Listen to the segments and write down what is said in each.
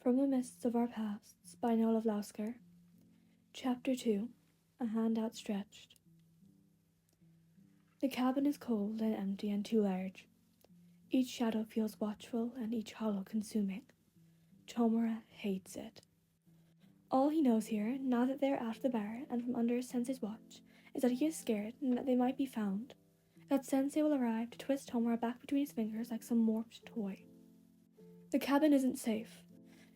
From the Mists of Our Pasts by Nolov louscr. Chapter 2. A Hand Outstretched. The cabin is cold and empty and too large. Each shadow feels watchful and each hollow consuming. Tomura hates it. All he knows here, now that they are out of the bar and from under his sensei's watch, is that he is scared and that they might be found. That sensei will arrive to twist Tomura back between his fingers like some warped toy. The cabin isn't safe.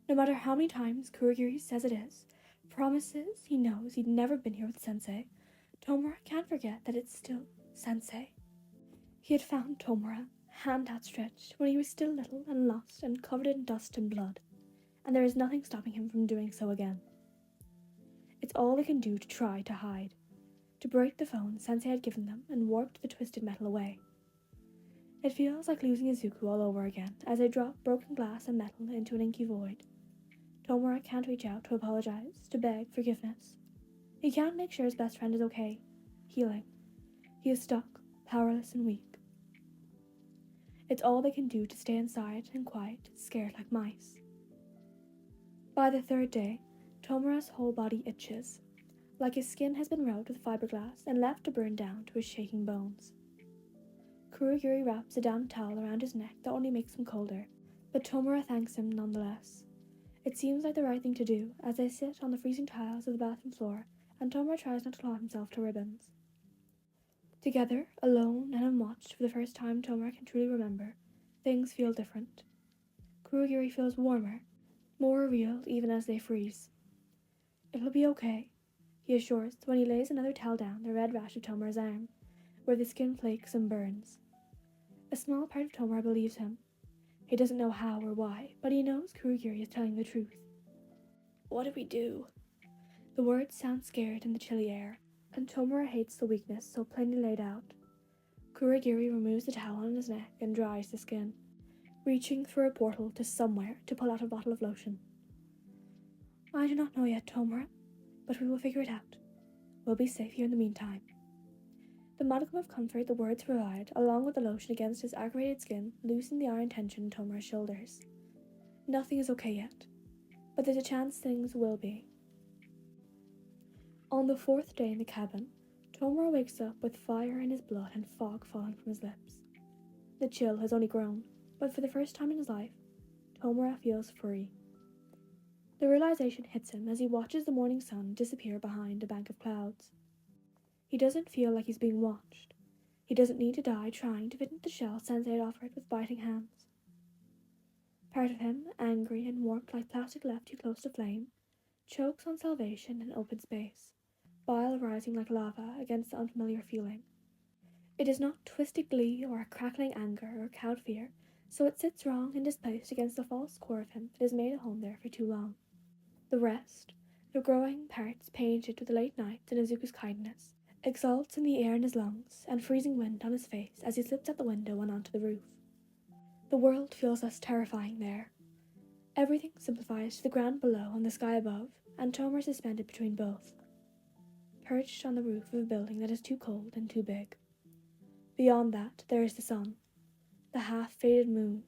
No matter how many times Kurogiri says it is, promises he knows he'd never been here with Sensei, Tomura can't forget that it's still Sensei. He had found Tomura, hand outstretched, when he was still little and lost and covered in dust and blood, and there is nothing stopping him from doing so again. It's all they can do to try to hide, to break the phone Sensei had given them and warped the twisted metal away. It feels like losing Izuku all over again as they drop broken glass and metal into an inky void. Tomura can't reach out to apologize, to beg forgiveness. He can't make sure his best friend is okay, healing. He is stuck, powerless and weak. It's all they can do to stay inside and quiet, scared like mice. By the third day, Tomura's whole body itches, like his skin has been rubbed with fiberglass and left to burn down to his shaking bones. Kurogiri wraps a damp towel around his neck that only makes him colder, but Tomura thanks him nonetheless. It seems like the right thing to do as they sit on the freezing tiles of the bathroom floor and Tomura tries not to claw himself to ribbons. Together, alone and unwatched for the first time Tomura can truly remember, things feel different. Kurogiri feels warmer, more real even as they freeze. It'll be okay, he assures when he lays another towel down the red rash of Tomura's arm, where the skin flakes and burns. A small part of Tomura believes him. He doesn't know how or why, but he knows Kurogiri is telling the truth. What do we do? The words sound scared in the chilly air, and Tomura hates the weakness so plainly laid out. Kurogiri removes the towel on his neck and dries the skin, reaching through a portal to somewhere to pull out a bottle of lotion. I do not know yet, Tomura, but we will figure it out. We'll be safe here in the meantime. The modicum of comfort the words provide, along with the lotion against his aggravated skin, loosen the iron tension in Tomura's shoulders. Nothing is okay yet, but there's a chance things will be. On the fourth day in the cabin, Tomura wakes up with fire in his blood and fog falling from his lips. The chill has only grown, but for the first time in his life, Tomura feels free. The realization hits him as he watches the morning sun disappear behind a bank of clouds. He doesn't feel like he's being watched. He doesn't need to die trying to fit into the shell Sensei had offered with biting hands. Part of him, angry and warped like plastic left too close to flame, chokes on salvation in open space, bile rising like lava against the unfamiliar feeling. It is not twisted glee or a crackling anger or cowed fear, so it sits wrong and displaced against the false core of him that has made a home there for too long. The rest, the growing parts painted with the late nights and Izuku's kindness, exalts in the air in his lungs and freezing wind on his face as he slips out the window and onto the roof. The world feels less terrifying there. Everything simplifies to the ground below and the sky above, and Tomura is suspended between both, perched on the roof of a building that is too cold and too big. Beyond that, there is the sun, the half-faded moon,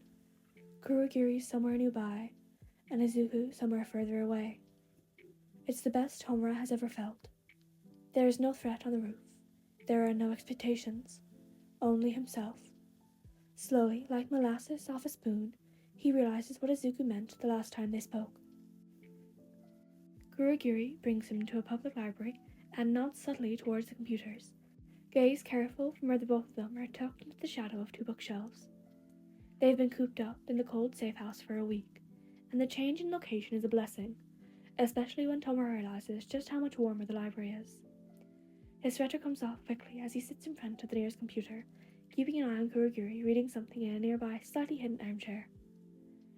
Kurogiri somewhere nearby, and Izuku somewhere further away. It's the best Tomura has ever felt. There is no threat on the roof. There are no expectations. Only himself. Slowly, like molasses off a spoon, he realizes what Izuku meant the last time they spoke. Kurogiri brings him to a public library and nods subtly towards the computers, gaze careful from where the both of them are tucked into the shadow of two bookshelves. They've been cooped up in the cold safe house for a week, and the change in location is a blessing, especially when Tomura realizes just how much warmer the library is. His sweater comes off quickly as he sits in front of the nearest computer, keeping an eye on Kurogiri reading something in a nearby, slightly hidden armchair.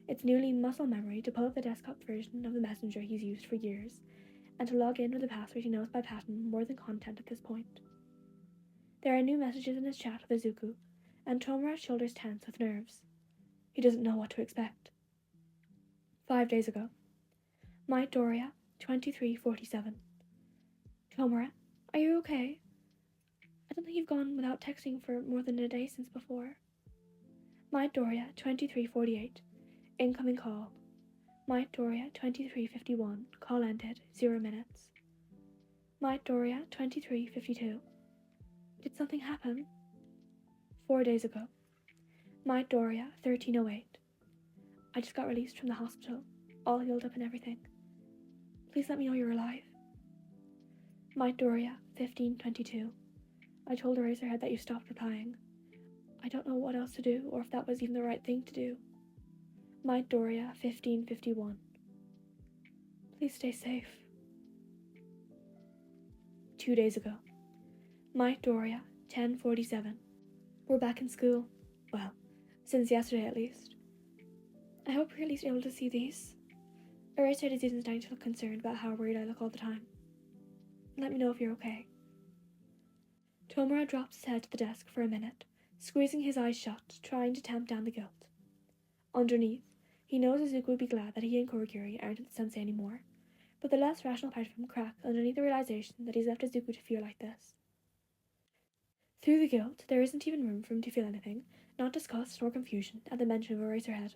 It's nearly muscle memory to pull up the desktop version of the messenger he's used for years, and to log in with a password he knows by pattern more than content at this point. There are new messages in his chat with Izuku, and Tomura's shoulders tense with nerves. He doesn't know what to expect. 5 days ago. Midoriya, 2347. Tomura, are you okay? I don't think you've gone without texting for more than a day since before. Midoriya, 2348. Incoming call. Midoriya 2351, call ended, 0 minutes. Midoriya 2352. Did something happen? 4 days ago. Midoriya 1308. I just got released from the hospital, all healed up and everything. Please let me know you're alive. Midoriya 1522. I told Eraserhead that you stopped replying. I don't know what else to do, or if that was even the right thing to do. Midoriya 1551. Please stay safe. 2 days ago. Midoriya 1047. We're back in school. Well, since yesterday at least. I hope you're at least able to see these. Eraserhead is even starting to look concerned about how worried I look all the time. Let me know if you're okay. Tomura drops his head to the desk for a minute, squeezing his eyes shut, trying to tamp down the guilt. Underneath, he knows Izuku would be glad that he and Kurogiri aren't with the sensei anymore, but the less rational part of him cracks underneath the realization that he's left Izuku to feel like this. Through the guilt, there isn't even room for him to feel anything, not disgust nor confusion, at the mention of Eraserhead.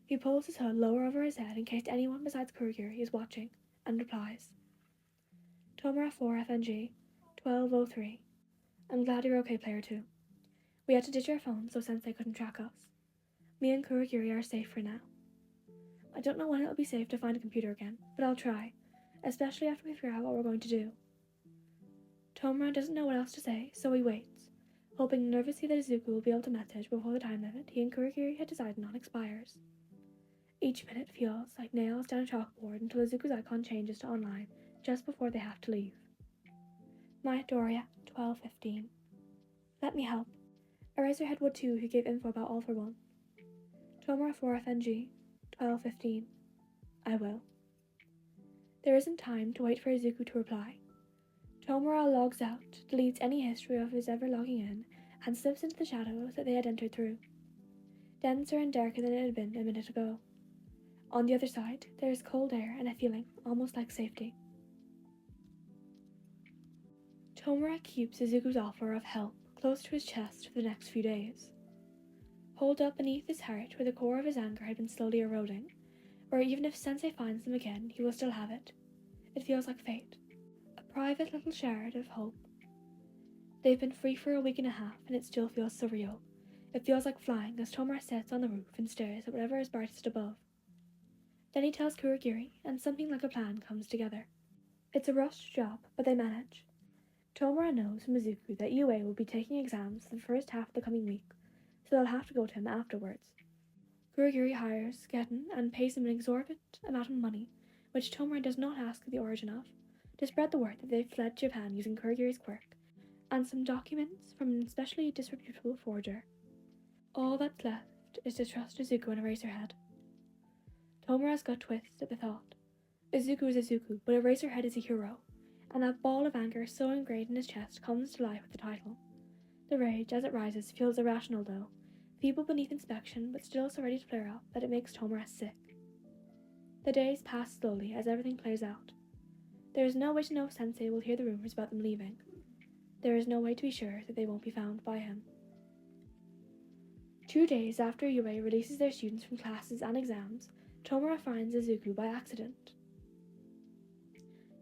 He pulls his hood lower over his head in case anyone besides Kurogiri is watching, and replies. Tomura 4 FNG, 1203. I'm glad you're okay, player 2. We had to ditch our phones so Sensei couldn't track us. Me and Kurogiri are safe for now. I don't know when it'll be safe to find a computer again, but I'll try, especially after we figure out what we're going to do. Tomura doesn't know what else to say, so he waits, hoping nervously that Izuku will be able to message before the time limit he and Kurogiri had decided on expires. Each minute feels like nails down a chalkboard until Izuku's icon changes to online just before they have to leave. Midoriya 1215. Let me help. Eraserhead would too, who gave info about All for One. Tomura 4 FNG 1215. I will. There isn't time to wait for Izuku to reply. Tomura logs out, deletes any history of his ever logging in, and slips into the shadows that they had entered through. Denser and darker than it had been a minute ago. On the other side, there is cold air and a feeling almost like safety. Tomura keeps Izuku's offer of help close to his chest for the next few days. Holed up beneath his heart where the core of his anger had been slowly eroding, or even if Sensei finds them again, he will still have it. It feels like fate. A private little shard of hope. They've been free for a week and a half, and it still feels surreal. It feels like flying as Tomura sits on the roof and stares at whatever is brightest above. Then he tells Kurogiri, and something like a plan comes together. It's a rushed job, but they manage. Tomura knows from Izuku that UA will be taking exams for the first half of the coming week, so they'll have to go to him afterwards. Kurogiri hires Getten and pays him an exorbitant amount of money, which Tomura does not ask the origin of, to spread the word that they've fled Japan using Kurogiri's quirk, and some documents from an especially disreputable forger. All that's left is to trust Izuku and Eraserhead. Tomura's gut twists at the thought. Izuku is Izuku, but Eraserhead is a hero, and that ball of anger so ingrained in his chest comes to life with the title. The rage, as it rises, feels irrational though, feeble beneath inspection, but still so ready to flare up that it makes Tomura sick. The days pass slowly as everything plays out. There is no way to know if Sensei will hear the rumors about them leaving. There is no way to be sure that they won't be found by him. 2 days after UA releases their students from classes and exams, Tomura finds Izuku by accident.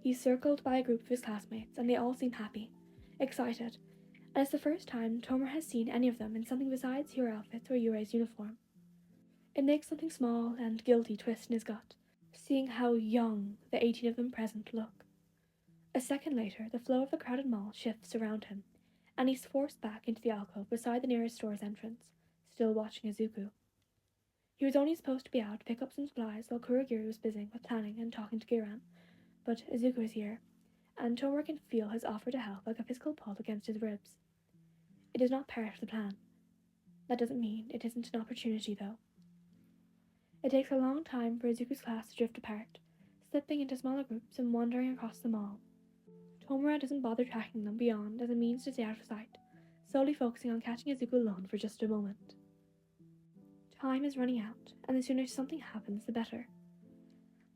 He's circled by a group of his classmates, and they all seem happy, excited, and it's the first time Tomura has seen any of them in something besides hero outfits or UA's uniform. It makes something small and guilty twist in his gut, seeing how young the 18 of them present look. A second later, the flow of the crowded mall shifts around him, and he's forced back into the alcove beside the nearest store's entrance, still watching Izuku. He was only supposed to be out to pick up some supplies while Kurogiri was busy with planning and talking to Giran, but Izuku is here, and Tomura can feel his offer to help like a physical pull against his ribs. It is not part of the plan. That doesn't mean it isn't an opportunity, though. It takes a long time for Izuku's class to drift apart, slipping into smaller groups and wandering across the mall. Tomura doesn't bother tracking them beyond as a means to stay out of sight, solely focusing on catching Izuku alone for just a moment. Time is running out, and the sooner something happens, the better.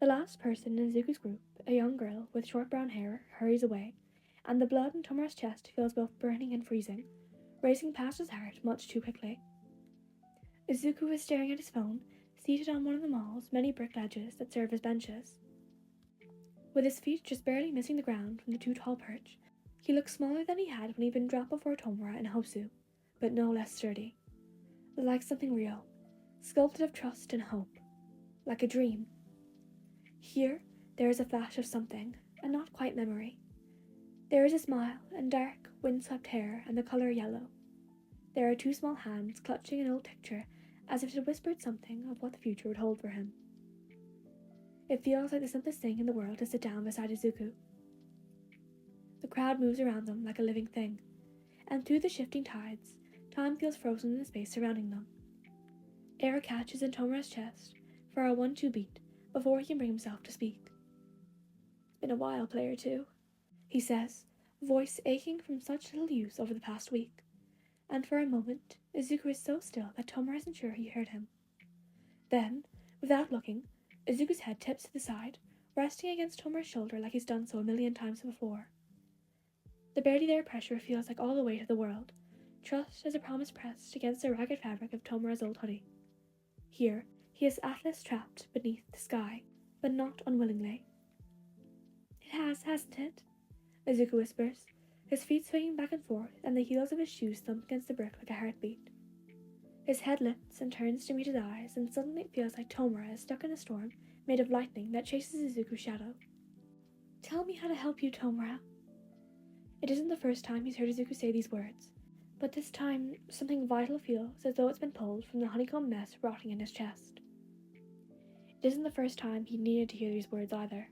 The last person in Izuku's group, a young girl with short brown hair, hurries away, and the blood in Tomura's chest feels both burning and freezing, racing past his heart much too quickly. Izuku is staring at his phone, seated on one of the mall's many brick ledges that serve as benches. With his feet just barely missing the ground from the too tall perch, he looks smaller than he had when he'd been dropped before Tomura and Hosu, but no less sturdy. Like something real, sculpted of trust and hope, like a dream. Here, there is a flash of something, and not quite memory. There is a smile, and dark, windswept hair, and the colour yellow. There are two small hands clutching an old picture, as if it had whispered something of what the future would hold for him. It feels like the simplest thing in the world to sit down beside Izuku. The crowd moves around them like a living thing, and through the shifting tides, time feels frozen in the space surrounding them. Air catches in Tomura's chest for a 1-2 beat before he can bring himself to speak. "It's been a while, Player 2, he says, voice aching from such little use over the past week, and for a moment Izuku is so still that Tomura isn't sure he heard him. Then, without looking, Izuku's head tips to the side, resting against Tomura's shoulder like he's done so a million times before. The barely there pressure feels like all the weight of the world, trust as a promise pressed against the ragged fabric of Tomura's old hoodie. Here, he is Atlas trapped beneath the sky, but not unwillingly. "It has, hasn't it?" Izuku whispers, his feet swinging back and forth and the heels of his shoes thump against the brick like a heartbeat. His head lifts and turns to meet his eyes, and suddenly it feels like Tomura is stuck in a storm made of lightning that chases Izuku's shadow. "Tell me how to help you, Tomura." It isn't the first time he's heard Izuku say these words, but this time something vital feels as though it's been pulled from the honeycomb mess rotting in his chest. It isn't the first time he needed to hear these words either.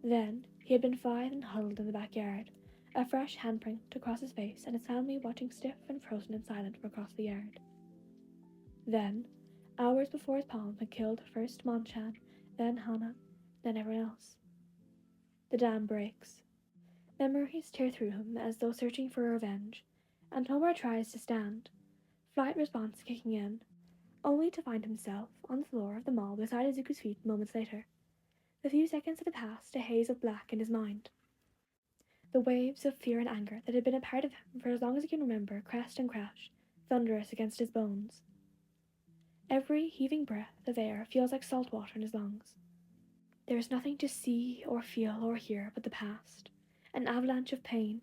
Then he had been 5 and huddled in the backyard, a fresh handprint across his face and his family watching stiff and frozen and silent from across the yard. Then, hours before his palm had killed first Monchan, then Hana, then everyone else. The dam breaks. Memories tear through him as though searching for revenge, and Tomura tries to stand, flight response kicking in, only to find himself on the floor of the mall beside Izuku's feet moments later. The few seconds that had passed a haze of black in his mind. The waves of fear and anger that had been a part of him for as long as he can remember crest and crash, thunderous against his bones. Every heaving breath of air feels like salt water in his lungs. There is nothing to see or feel or hear but the past, an avalanche of pain,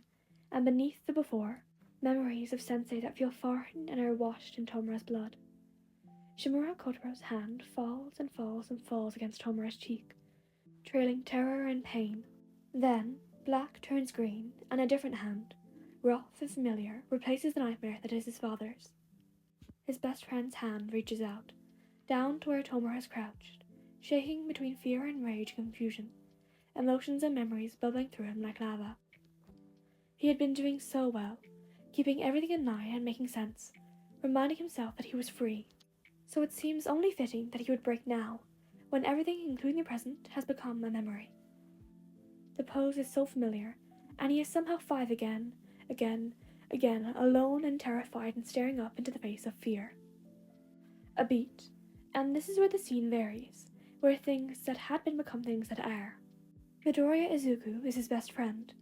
and beneath the before, memories of sensei that feel foreign and are washed in Tomura's blood. Shimura Kotaro's hand falls and falls and falls against Tomura's cheek, trailing terror and pain. Then, black turns green, and a different hand, rough and familiar, replaces the nightmare that is his father's. His best friend's hand reaches out, down to where Tomura has crouched, shaking between fear and rage and confusion, emotions and memories bubbling through him like lava. He had been doing so well, keeping everything in line and making sense, reminding himself that he was free. So it seems only fitting that he would break now, when everything, including the present, has become a memory. The pose is so familiar, and he is somehow 5 again, alone and terrified and staring up into the face of fear. A beat, and this is where the scene varies, where things that had been become things that are. Midoriya Izuku is his best friend,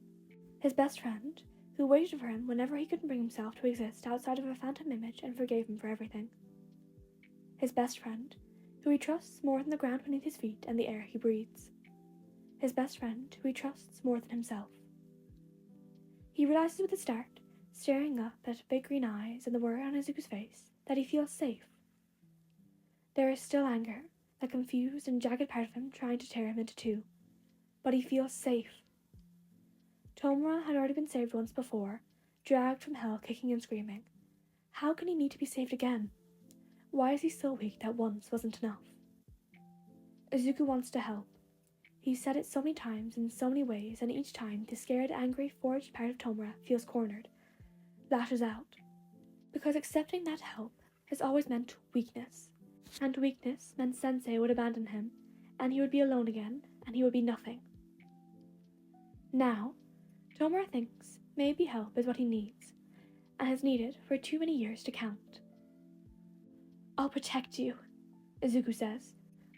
who waited for him whenever he couldn't bring himself to exist outside of a phantom image and forgave him for everything. His best friend, who he trusts more than the ground beneath his feet and the air he breathes. His best friend, who he trusts more than himself. He realizes with a start, staring up at big green eyes and the worry on Izuku's face, that he feels safe. There is still anger, that confused and jagged part of him trying to tear him into two, but he feels safe. Tomura had already been saved once before, dragged from hell kicking and screaming. How can he need to be saved again? Why is he so weak that once wasn't enough? Izuku wants to help. He's said it so many times in so many ways, and each time the scared, angry, forged part of Tomura feels cornered, lashes out. Because accepting that help has always meant weakness, and weakness meant Sensei would abandon him, and he would be alone again, and he would be nothing. Now, Tomura thinks maybe help is what he needs, and has needed for too many years to count. "I'll protect you," Izuku says,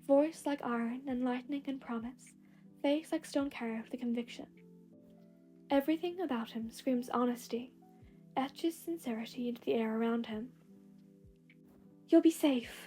voice like iron and lightning and promise, face like stone carved with conviction. Everything about him screams honesty, etches sincerity into the air around him. "You'll be safe,"